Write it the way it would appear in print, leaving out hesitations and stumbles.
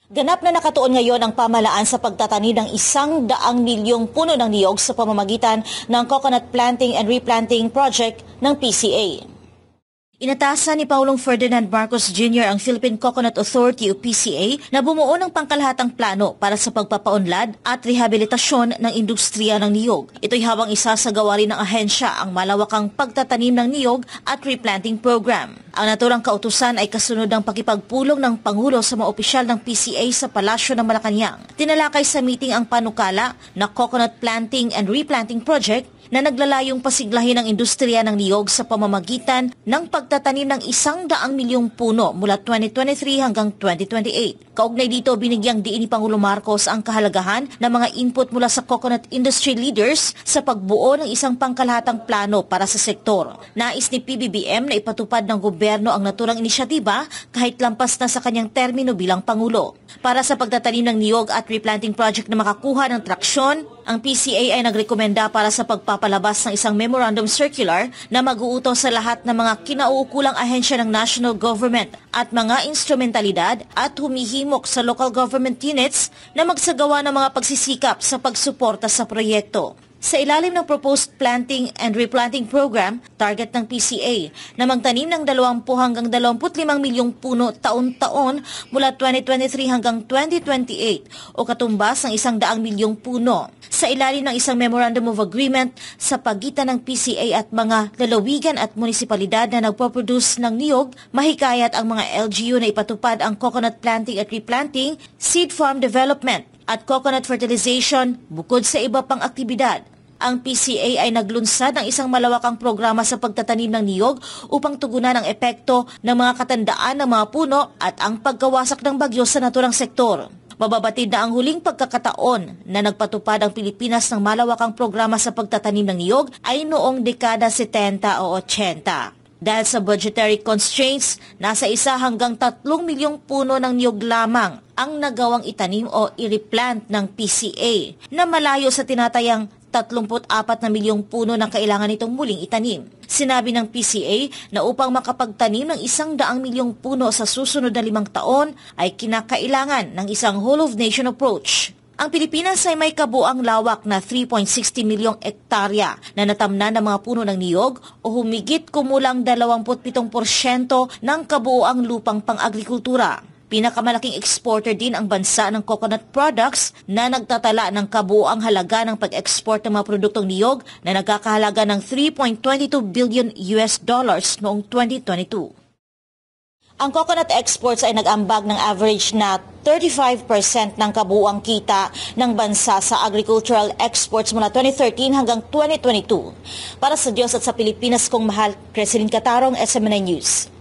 Ganap na nakatuon ngayon ang pamahalaan sa pagtatanim ng 100 milyong puno ng niyog sa pamamagitan ng Coconut Planting and Replanting Project ng PCA. Inatasan ni Pangulong Ferdinand Marcos Jr. ang Philippine Coconut Authority o PCA na bumuo ng pangkalahatang plano para sa pagpapaunlad at rehabilitasyon ng industriya ng niyog. Ito'y habang isasagawa rin ng ahensya ang malawakang pagtatanim ng niyog at replanting program. Ang naturang kautusan ay kasunod ng pakipagpulong ng Pangulo sa mga opisyal ng PCA sa Palasyo ng Malacanang. Tinalakay sa meeting ang panukala na Coconut Planting and Replanting Project na naglalayong pasiglahin ang industriya ng niyog sa pamamagitan ng pagtatanim ng 100 milyong puno mula 2023 hanggang 2028. Kaugnay dito, binigyang diin ni Pangulo Marcos ang kahalagahan ng mga input mula sa coconut industry leaders sa pagbuo ng isang pangkalahatang plano para sa sektor. Nais ni PBBM na ipatupad ng gobyerno ang naturang inisyatiba kahit lampas na sa kanyang termino bilang Pangulo. Para sa pagtatanim ng niyog at replanting project na makakuha ng traksyon, ang PCA ay nagrekomenda para sa pagpapalabas ng isang memorandum circular na mag-uutos sa lahat ng mga kinauukulang ahensya ng national government at mga instrumentalidad at humihimok sa local government units na magsagawa ng mga pagsisikap sa pagsuporta sa proyekto. Sa ilalim ng proposed planting and replanting program, target ng PCA na magtanim ng 20 hanggang 25 milyong puno taon-taon mula 2023 hanggang 2028 o katumbas ng 100 milyong puno. Sa ilalim ng isang Memorandum of Agreement sa pagitan ng PCA at mga lalawigan at munisipalidad na nagpo-produce ng niyog, mahikayat ang mga LGU na ipatupad ang coconut planting at replanting, seed farm development at coconut fertilization bukod sa iba pang aktibidad. Ang PCA ay naglunsad ng isang malawakang programa sa pagtatanim ng niyog upang tugunan ang epekto ng mga katandaan ng mga puno at ang pagkawasak ng bagyo sa naturang sektor. Mababatid na ang huling pagkakataon na nagpatupad ang Pilipinas ng malawakang programa sa pagtatanim ng niyog ay noong dekada 70 o 80. Dahil sa budgetary constraints, nasa 1 hanggang 3 milyong puno ng niyog lamang ang nagawang itanim o i-replant ng PCA na malayo sa tinatayang 34 na milyong puno na kailangan itong muling itanim. Sinabi ng PCA na upang makapagtanim ng 100 milyong puno sa susunod na 5 taon ay kinakailangan ng isang whole-of-nation approach. Ang Pilipinas ay may kabuang lawak na 3.60 milyong ektarya na natamnan ng mga puno ng niyog o humigit kumulang 27% ng kabuoang lupang pang-agrikultura. Pinakamalaking exporter din ang bansa ng coconut products na nagtatala ng kabuoang halaga ng pag-export ng mga produktong niyog na nagkakahalaga ng $3.22 billion noong 2022. Ang coconut exports ay nag-ambag ng average na 35% ng kabuuang kita ng bansa sa agricultural exports mula 2013 hanggang 2022. Para sa Diyos at sa Pilipinas kong mahal, Creseline Catarong, SMNI News.